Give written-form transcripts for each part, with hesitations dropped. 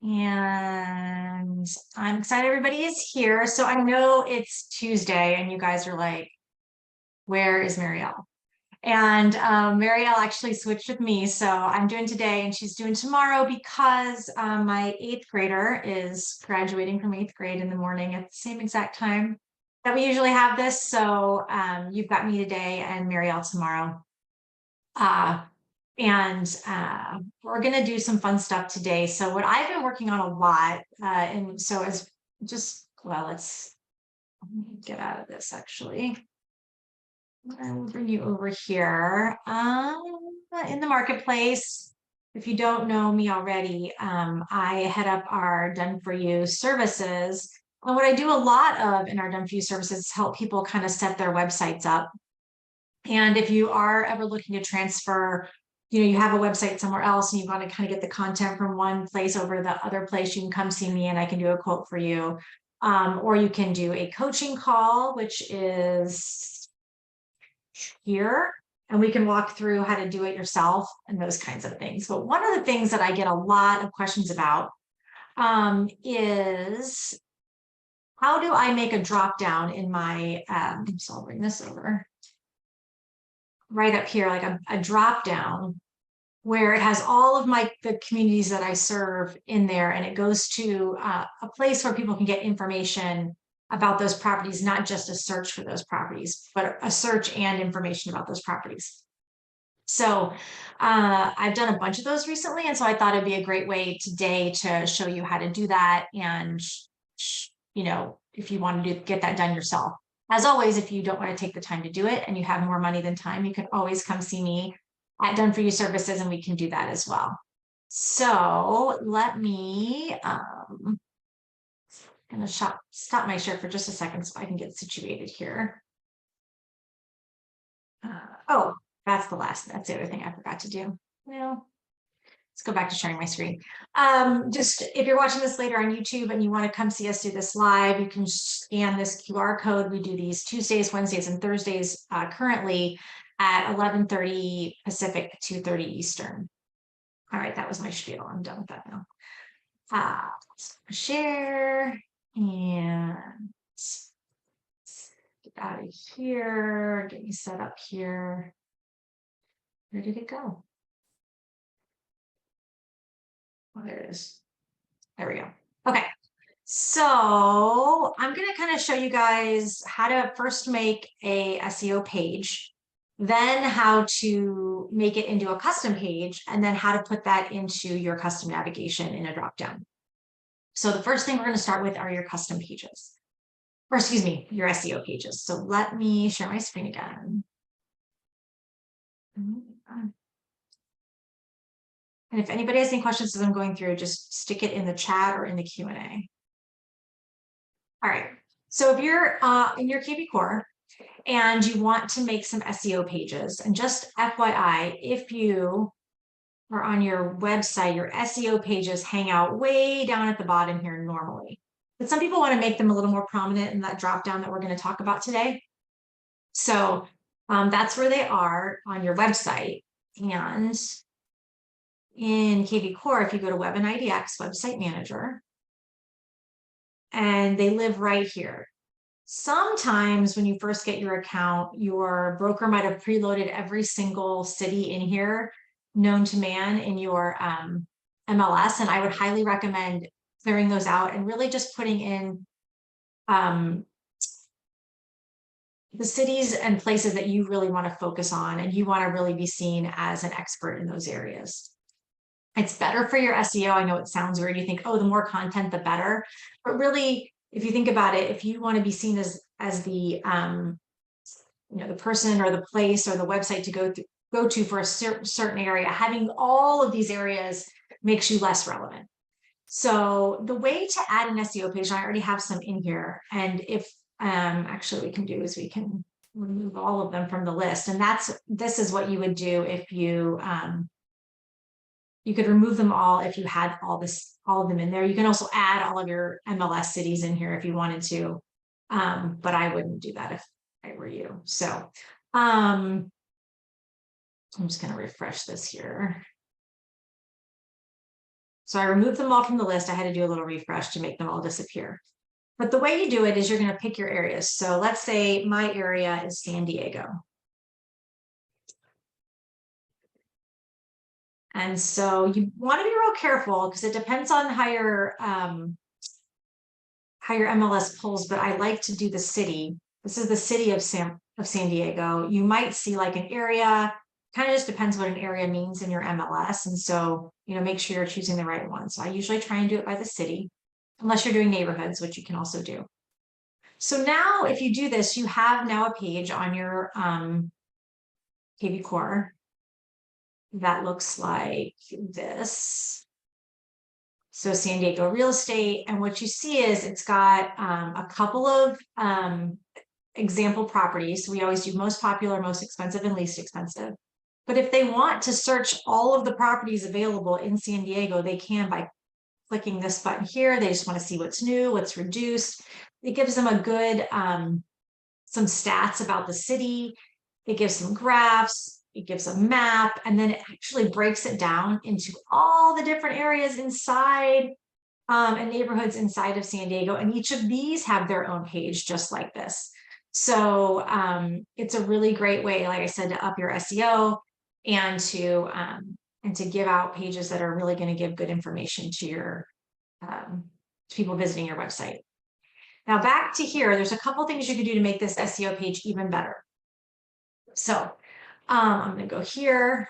And I'm excited everybody is here. So I know it's Tuesday and you guys are like, where is Marielle? And Marielle actually switched with me. So I'm doing today and she's doing tomorrow because my eighth grader is graduating from eighth grade in the morning at the same exact time that we usually have this. So you've got me today and Marielle tomorrow. We're going to do some fun stuff today. So what I've been working on a lot, and so as just, well, let's get out of this actually. I will bring you over here in the marketplace. If you don't know me already, I head up our Done For You services. And what I do a lot of in our Done For You services is help people kind of set their websites up. And if you are ever looking to transfer, you have a website somewhere else and you want to kind of get the content from one place over to the other place, you can come see me and I can do a quote for you. Or you can do a coaching call, which is here, and we can walk through how to do it yourself and those kinds of things. But one of the things that I get a lot of questions about is how do I make a drop down in my, so I'll bring this over right up here, like a drop down where it has all of the communities that I serve in there, and it goes to a place where people can get information about those properties, not just a search for those properties, but a search and information about those properties. So I've done a bunch of those recently, and so I thought it'd be a great way today to show you how to do that, and if you want to get that done yourself. As always, if you don't want to take the time to do it and you have more money than time, you can always come see me at Done For You services and we can do that as well. So let me gonna stop my share for just a second so I can get situated here. Oh, that's the other thing I forgot to do. Well, let's go back to sharing my screen. Just if you're watching this later on YouTube and you want to come see us do this live, you can scan this QR code. We do these Tuesdays, Wednesdays, and Thursdays currently at 11:30 Pacific, 2:30 Eastern. All right, that was my spiel. I'm done with that now. Share and get out of here, get me set up here. Where did it go? Oh, there it is. There we go. Okay. So I'm going to kind of show you guys how to first make a SEO page, then how to make it into a custom page, and then how to put that into your custom navigation in a dropdown. So the first thing we're going to start with are your custom pages, or excuse me, your SEO pages. So let me share my screen again. And if anybody has any questions as I'm going through, just stick it in the chat or in the Q&A. All right. So if you're in your KB Core and you want to make some SEO pages, and just FYI, if you are on your website, your SEO pages hang out way down at the bottom here normally. But some people want to make them a little more prominent in that drop down that we're going to talk about today. So that's where they are on your website. And in KB Core, if you go to Web and IDX Website Manager, and they live right here. Sometimes when you first get your account, your broker might have preloaded every single city in here known to man in your MLS, and I would highly recommend clearing those out and really just putting in the cities and places that you really want to focus on and you want to really be seen as an expert in those areas. It's better for your SEO. I know it sounds weird. You think, oh, the more content, the better. But really, if you think about it, if you want to be seen as the the person or the place or the website to go to for a certain area, having all of these areas makes you less relevant. So the way to add an SEO page, and I already have some in here, and if actually we can do is we can remove all of them from the list, and this is what you would do if you you could remove them all if you had all of them in there. You can also add all of your MLS cities in here if you wanted to, but I wouldn't do that if I were you. So I'm just going to refresh this here. So I removed them all from the list. I had to do a little refresh to make them all disappear. But the way you do it is you're going to pick your areas. So let's say my area is San Diego. And so you want to be real careful because it depends on how your MLS pulls, but I like to do the city. This is the city of San Diego. You might see like an area, kind of just depends what an area means in your MLS. And so, make sure you're choosing the right one. So I usually try and do it by the city, unless you're doing neighborhoods, which you can also do. So now if you do this, you have now a page on your KV Core that looks like this. So San Diego real estate. And what you see is it's got a couple of example properties. So we always do most popular, most expensive, and least expensive. But if they want to search all of the properties available in San Diego, they can by clicking this button here. They just want to see what's new, what's reduced. It gives them a good, some stats about the city. It gives some graphs. It gives a map, and then it actually breaks it down into all the different areas inside and neighborhoods inside of San Diego. And each of these have their own page, just like this. So it's a really great way, like I said, to up your SEO and to give out pages that are really going to give good information to your to people visiting your website. Now back to here, there's a couple things you can do to make this SEO page even better. So I'm going to go here.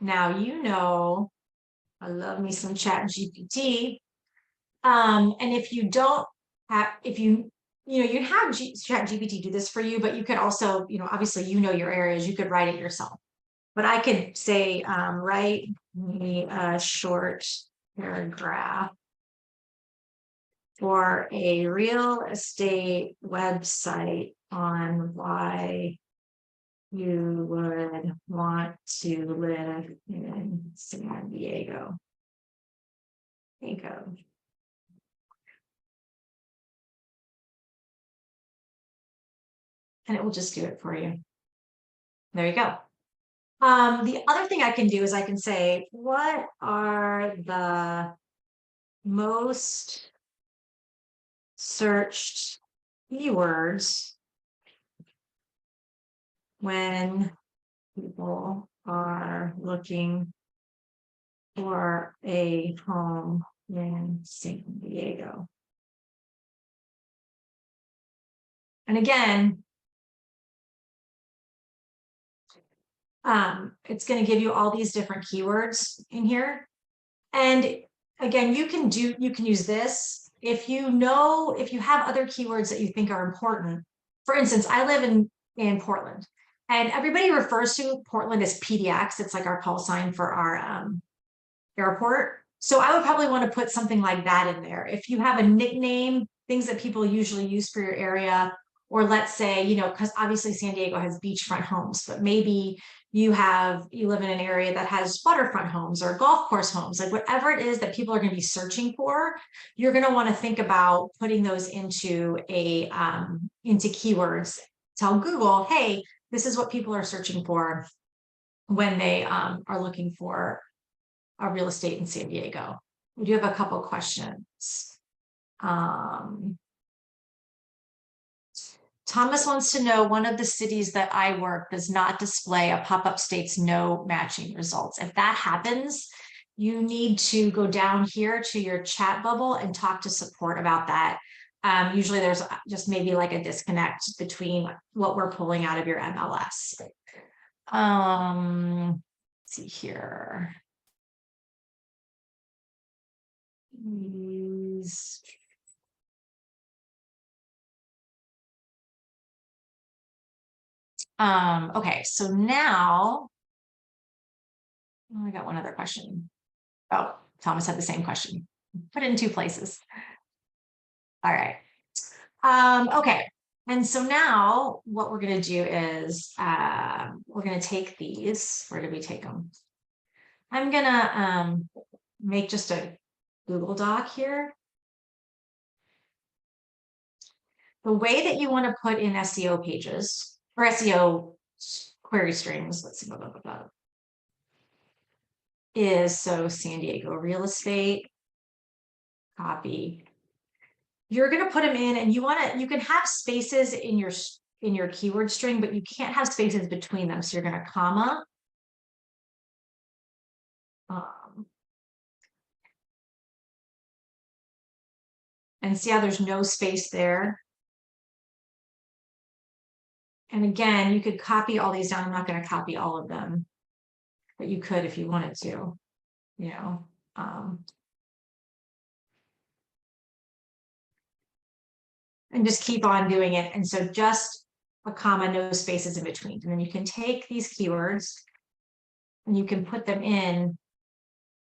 Now, I love me some Chat GPT. And if you don't have, if you have Chat GPT do this for you, but you could also, obviously, your areas, you could write it yourself. But I could say, write me a short paragraph for a real estate website on why you would want to live in San Diego. There you go. And it will just do it for you. There you go. The other thing I can do is I can say, what are the most searched keywords when people are looking for a home in San Diego? And again, it's going to give you all these different keywords in here. And again, you can use this if you have other keywords that you think are important. For instance, I live in Portland, and everybody refers to Portland as PDX. It's like our call sign for our airport. So I would probably want to put something like that in there. If you have a nickname, things that people usually use for your area, or let's say, because obviously San Diego has beachfront homes, but maybe you live in an area that has waterfront homes or golf course homes, like whatever it is that people are going to be searching for, you're going to want to think about putting those into keywords. Tell Google, hey, this is what people are searching for when they are looking for a real estate in San Diego. We do have a couple questions. Thomas wants to know, one of the cities that I work does not display a pop-up states no matching results. If that happens, you need to go down here to your chat bubble and talk to support about that. Usually there's just maybe like a disconnect between what we're pulling out of your MLS. Let's see here. Okay, so now I got one other question. Oh, Thomas had the same question. Put it in two places. All right. Okay. And so now what we're going to do is we're going to take these. Where did we take them? I'm going to make just a Google Doc here. The way that you want to put in SEO pages or SEO query strings, let's see, is, so San Diego real estate, copy. You're going to put them in, and you can have spaces in your keyword string, but you can't have spaces between them. So you're going to comma. And see how there's no space there. And again, you could copy all these down. I'm not going to copy all of them, but you could if you wanted to, you know. And just keep on doing it. And so just a comma, no spaces in between. And then you can take these keywords and you can put them in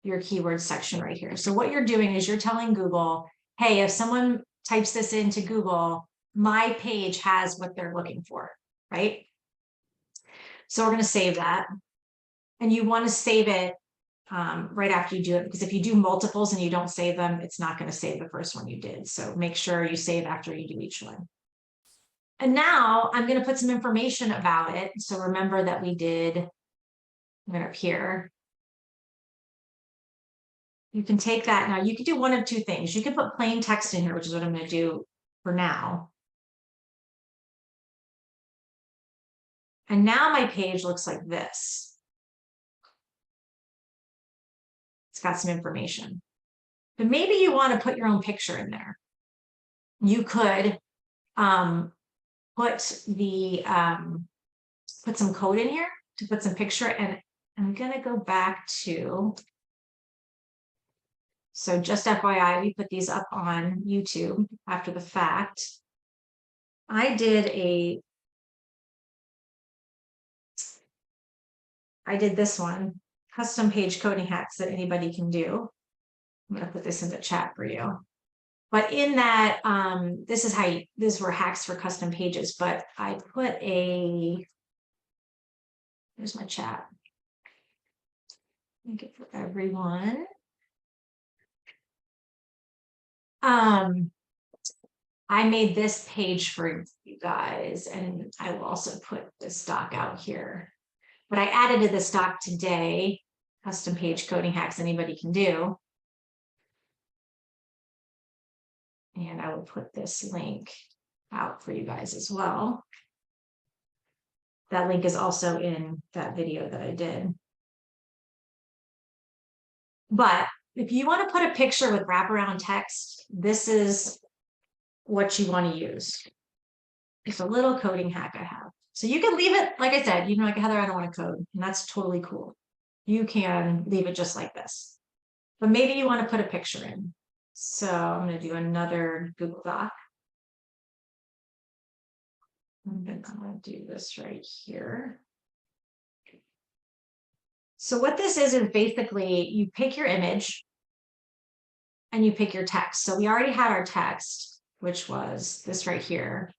your keyword section right here. So what you're doing is you're telling Google, hey, if someone types this into Google, my page has what they're looking for, right? So we're going to save that. And you want to save it right after you do it, because if you do multiples and you don't save them, it's not going to save the first one you did. So make sure you save after you do each one. And now I'm going to put some information about it. So remember that we did right up here. You can take that. Now you can do one of two things. You can put plain text in here, which is what I'm going to do for now. And now my page looks like this. It's got some information. But maybe you want to put your own picture in there. You could put some code in here to put some picture, and I'm going to go back to, so just FYI, we put these up on YouTube after the fact. I did this one, custom page coding hacks that anybody can do. I'm going to put this in the chat for you. But in that, these were hacks for custom pages, but I put here's my chat. Make it for everyone. I made this page for you guys, and I will also put this doc out here. But I added to this doc today, custom page coding hacks anybody can do. And I will put this link out for you guys as well. That link is also in that video that I did. But if you want to put a picture with wraparound text, this is what you want to use. It's a little coding hack I have. So you can leave it, like I said, you know, like Heather, I don't want to code, and that's totally cool. You can leave it just like this. But maybe you want to put a picture in. So I'm going to do another Google Doc. I'm going to do this right here. So what this is basically you pick your image and you pick your text. So we already had our text, which was this right here.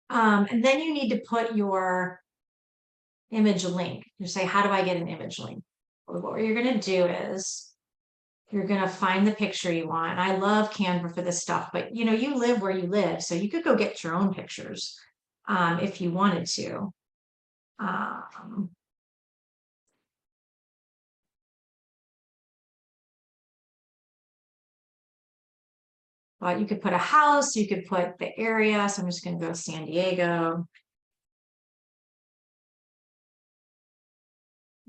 And then you need to put your image link. You say, how do I get an image link? Well, what you're going to do is you're going to find the picture you want. And I love Canva for this stuff, but you know, you live where you live, so you could go get your own pictures if you wanted to. But you could put a house, you could put the area. So I'm just going to go San Diego.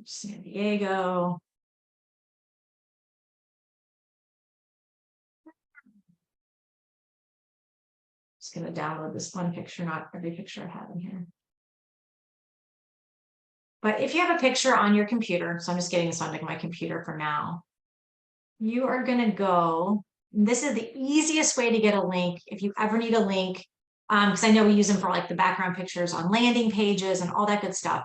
San Diego. Just going to download this one picture, not every picture I have in here. But if you have a picture on your computer, so I'm just getting this onto my computer for now, you are going to go, this is the easiest way to get a link if you ever need a link, because I know we use them for like the background pictures on landing pages and all that good stuff.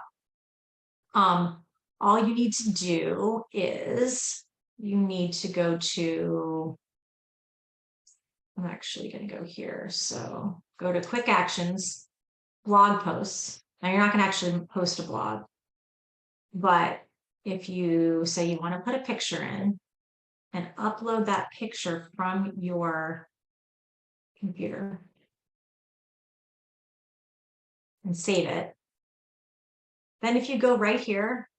All you need to do is you need to go to, I'm actually going to go here. So go to quick actions, blog posts. Now you're not going to actually post a blog, but if you say you want to put a picture in and upload that picture from your computer, and save it. Then if you go right here,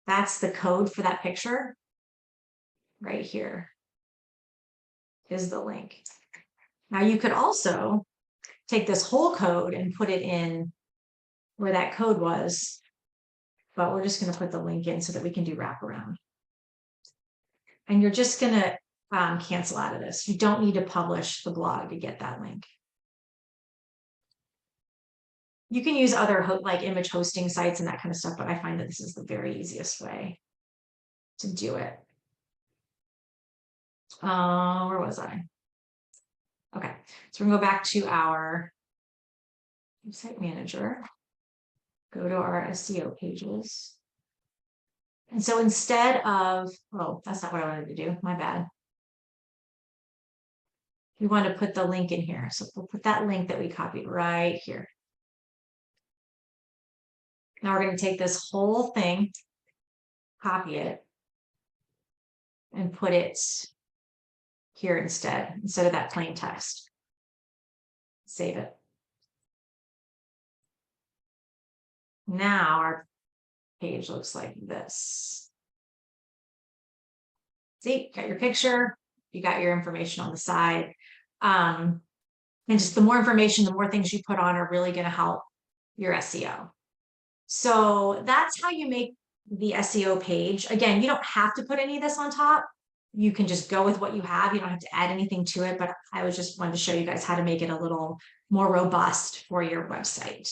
that's the code for that picture. Right here is the link. Now you could also take this whole code and put it in where that code was, but we're just going to put the link in so that we can do wraparound. And you're just going to cancel out of this. You don't need to publish the blog to get that link. You can use other like image hosting sites and that kind of stuff, but I find that this is the very easiest way to do it. Where was I? Okay, so we're gonna go back to our website manager, go to our SEO pages. And so instead of, oh, that's not what I wanted to do, my bad. We want to put the link in here. So we'll put that link that we copied right here. Now we're going to take this whole thing, copy it, and put it here instead of that plain text. Save it. Now our page looks like this. See, got your picture, you got your information on the side. And just the more information, the more things you put on are really going to help your SEO. So that's how you make the SEO page. Again, you don't have to put any of this on top. You can just go with what you have. You don't have to add anything to it, but I was just wanted to show you guys how to make it a little more robust for your website.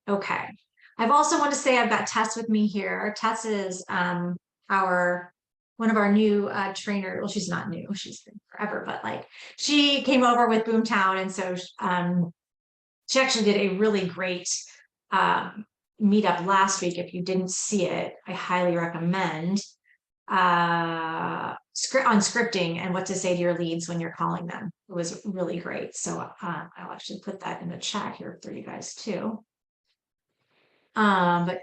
Okay. I've also want to say I've got Tess with me here. Tess is one of our new trainer. Well, she's not new, she's been forever, but like she came over with Boomtown. And so she actually did a really great meetup last week. If you didn't see it, I highly recommend on scripting and what to say to your leads when you're calling them. It was really great. So I'll actually put that in the chat here for you guys too. But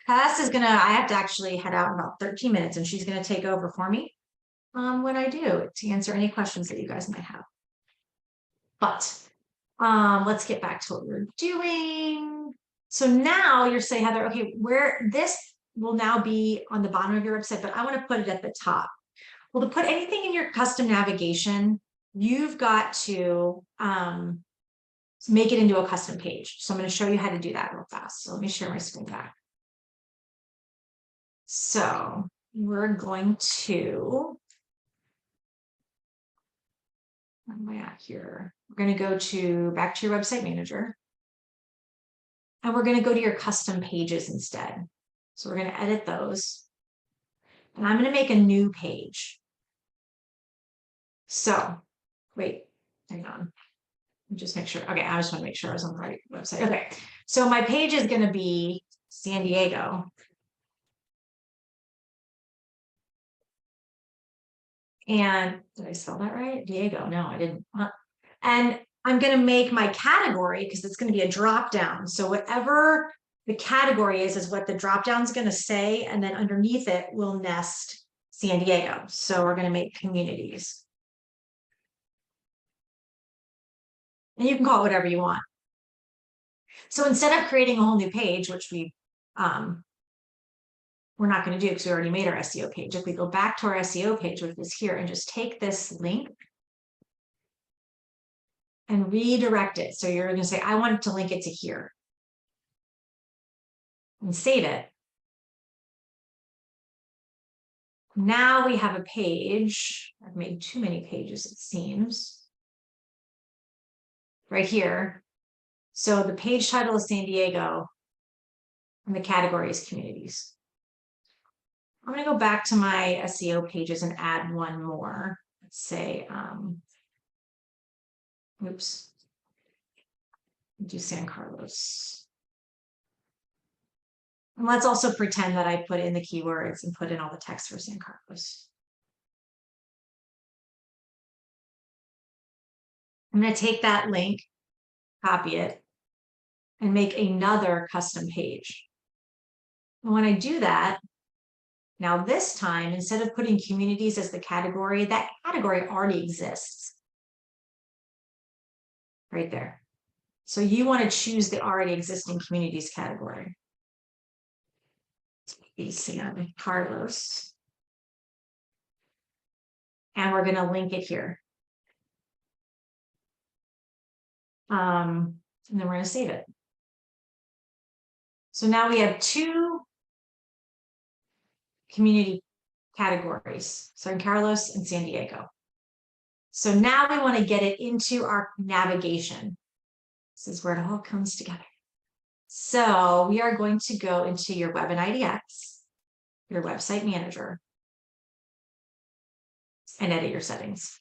Tess is I have to actually head out in about 13 minutes and she's going to take over for me when I do to answer any questions that you guys might have. But let's get back to what we're doing. So now you're saying, Heather, okay, where this will now be on the bottom of your website, but I want to put it at the top. Well, to put anything in your custom navigation, you've got to make it into a custom page. So I'm going to show you how to do that real fast. So let me share my screen back. So we're going to, where am I at here? We're going to go back to your website manager. And we're going to go to your custom pages instead. So we're going to edit those. And I'm going to make a new page. So wait, hang on. Just make sure. Okay, I just want to make sure I was on the right website. Okay, so my page is going to be San Diego. And did I spell that right? Diego. No, I didn't. And I'm going to make my category because it's going to be a drop down. So whatever the category is what the drop down is going to say. And then underneath it will nest San Diego. So we're going to make communities. And you can call it whatever you want. So instead of creating a whole new page, which we're not going to do because we already made our SEO page. If we go back to our SEO page, which is here, and just take this link and redirect it. So you're going to say, I want to link it to here. And save it. Now we have a page. I've made too many pages, it seems. Right here. So the page title is San Diego and the category is communities. I'm going to go back to my SEO pages and add one more. Let's say, oops, do San Carlos. And let's also pretend that I put in the keywords and put in all the text for San Carlos. I'm going to take that link, copy it, and make another custom page. And when I do that, now this time, instead of putting communities as the category, that category already exists. Right there. So you want to choose the already existing communities category. San Carlos. And we're going to link it here. And then we're going to save it. So now we have 2 community categories, San Carlos and San Diego. So now we want to get it into our navigation. This is where it all comes together. So we are going to go into your Web and IDX, your website manager, and edit your settings.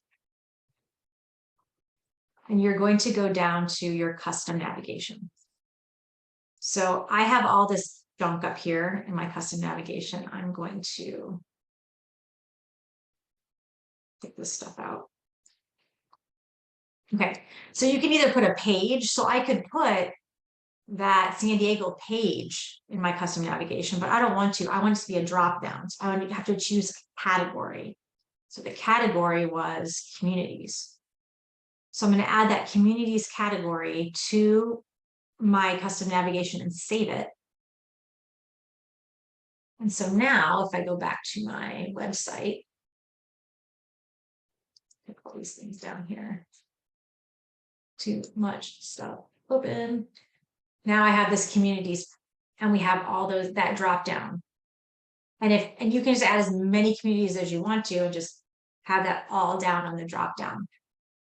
And you're going to go down to your custom navigation. So I have all this junk up here in my custom navigation. I'm going to take this stuff out. Okay, so you can either put a page, so I could put that San Diego page in my custom navigation, but I don't want to. I want it to be a drop down. So I would have to choose a category. So the category was communities. So I'm going to add that communities category to my custom navigation and save it. And so now if I go back to my website, put all these things down here. Too much stuff open. Now I have this communities and we have all those that drop down. And you can just add as many communities as you want to and just have that all down on the drop down.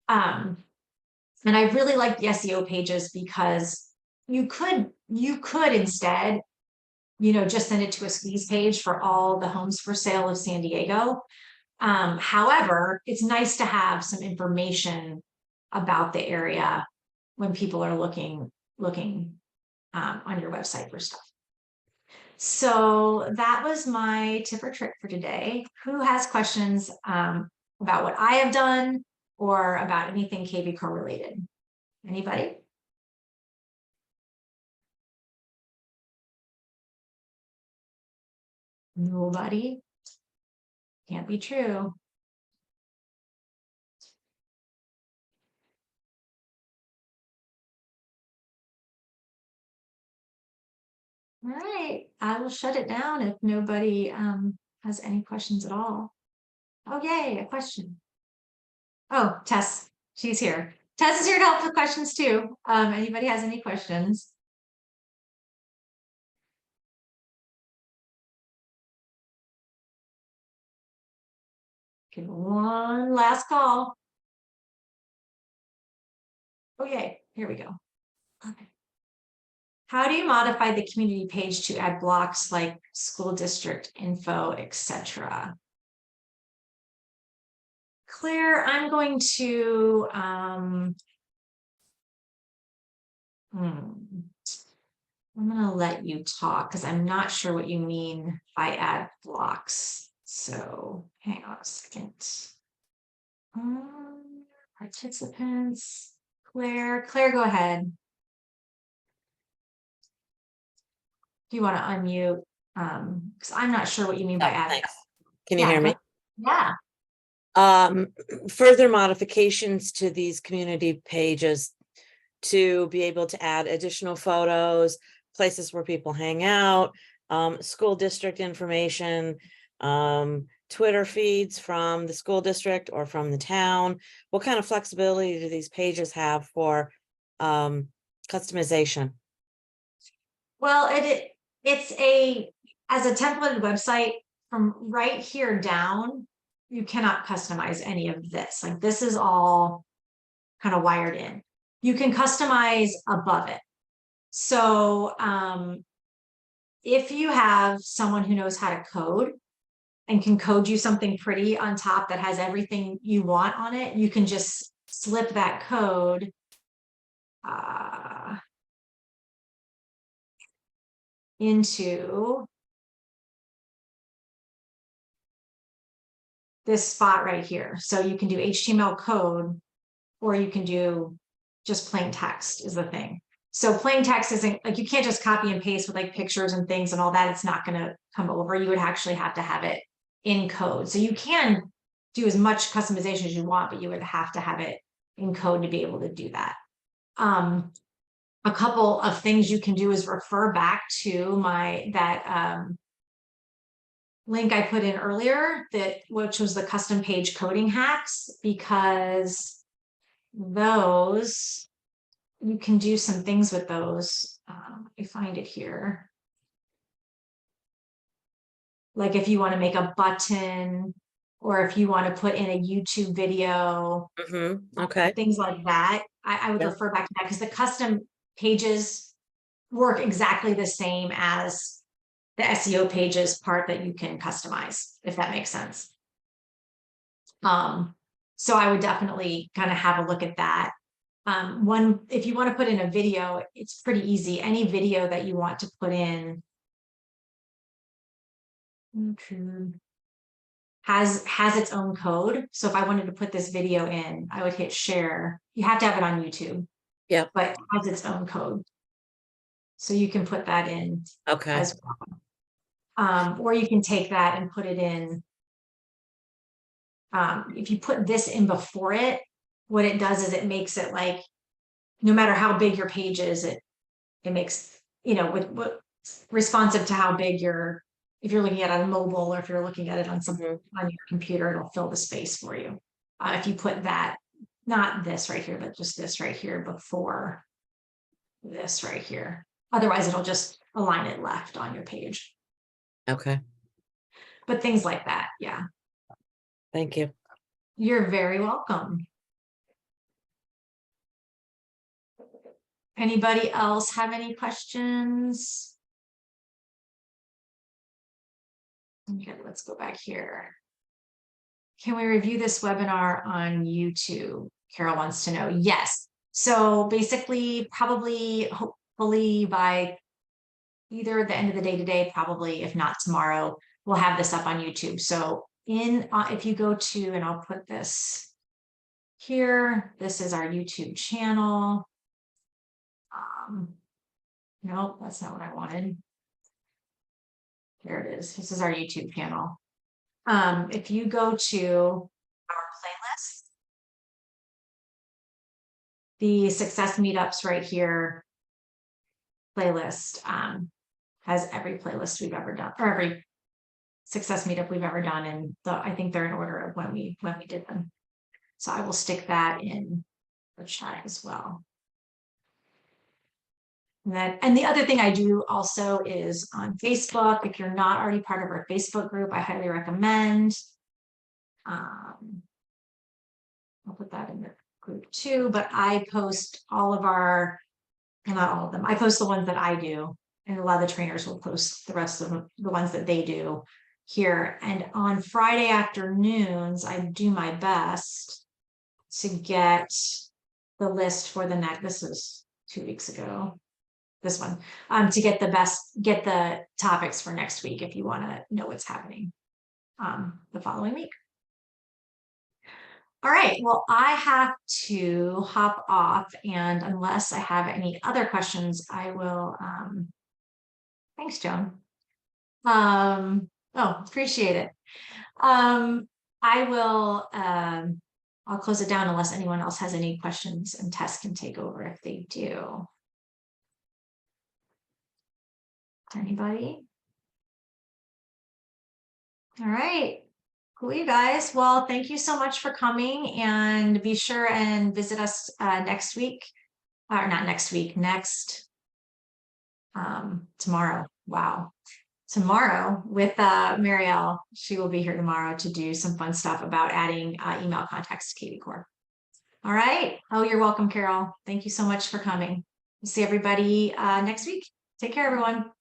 And I really like the SEO pages because you could instead, just send it to a squeeze page for all the homes for sale of San Diego. However, it's nice to have some information about the area when people are looking on your website for stuff. So that was my tip or trick for today. Who has questions about what I have done or about anything KB Pro related? Anybody? Nobody? Can't be true. All right, I will shut it down if nobody has any questions at all. Oh, yay, a question. Oh, Tess, she's here. Tess is here to help with questions too. Anybody has any questions? Okay, one last call. Okay, here we go. Okay. How do you modify the community page to add blocks like school district info, etc.? Claire, I'm going to I'm going to let you talk because I'm not sure what you mean by add blocks. So hang on a second. Participants, Claire, go ahead. Do you want to unmute? Because I'm not sure what you mean by add. Thanks. Can you hear me? Yeah. Further modifications to these community pages to be able to add additional photos, places where people hang out, school district information, Twitter feeds from the school district or from the town. What kind of flexibility do these pages have for customization? Well, it's as a templated website from right here down, you cannot customize any of this. Like this is all kind of wired in. You can customize above it. So if you have someone who knows how to code and can code you something pretty on top that has everything you want on it, you can just slip that code into this spot right here. So you can do HTML code, or you can do just plain text is the thing. So plain text isn't like, you can't just copy and paste with like pictures and things and all that. It's not going to come over. You would actually have to have it in code. So you can do as much customization as you want, but you would have to have it in code to be able to do that. a couple of things you can do is refer back to link I put in earlier, which was the custom page coding hacks, because those, you can do some things with those. Let me find it here. Like if you want to make a button, or if you want to put in a YouTube video, Okay. things like that, I would refer back to that, because the custom pages work exactly the same as the SEO pages part that you can customize, if that makes sense. So I would definitely kind of have a look at that. If you want to put in a video, it's pretty easy. Any video that you want to put in has its own code. So if I wanted to put this video in, I would hit share. You have to have it on YouTube. Yeah. But it has its own code. So you can put that in as well. Or you can take that and put it in. If you put this in before it, what it does is it makes it like, no matter how big your page is, it makes, with responsive to how big if you're looking at it on mobile, or if you're looking at it on on your computer, it'll fill the space for you. If you put that, not this right here, but just this right here before this right here. Otherwise, it'll just align it left on your page. Okay. But things like that, yeah. Thank you. You're very welcome. Anybody else have any questions? Okay, let's go back here. Can we review this webinar on YouTube? Carol wants to know. Yes. So basically, hopefully by either the end of the day today, probably, if not tomorrow, we'll have this up on YouTube. So if you go to, and I'll put this here, this is our YouTube channel. Nope, that's not what I wanted. Here it is. This is our YouTube channel. If you go to our playlist, the success meetups right here playlist has every playlist we've ever done, or every success meetup we've ever done, and I think they're in order of when we did them. So I will stick that in the chat as well. And the other thing I do also is on Facebook. If you're not already part of our Facebook group, I highly recommend. I'll put that in the group too, but I post all of our, not all of them, I post the ones that I do, and a lot of the trainers will post the rest of the ones that they do here. And on Friday afternoons, I do my best to get the list for the next, this is 2 weeks ago, this one, to get the topics for next week, if you want to know what's happening the following week. All right, well, I have to hop off, and unless I have any other questions, I will, thanks, Joan. Oh, appreciate it. I will, I'll close it down unless anyone else has any questions, and Tess can take over if they do. Anybody? All right. Cool, you guys. Well, thank you so much for coming, and be sure and visit us next week, or not next week, tomorrow. Wow. Tomorrow with Marielle. She will be here tomorrow to do some fun stuff about adding email contacts to KV Core. All right. Oh, you're welcome, Carol. Thank you so much for coming. We'll see everybody next week. Take care, everyone.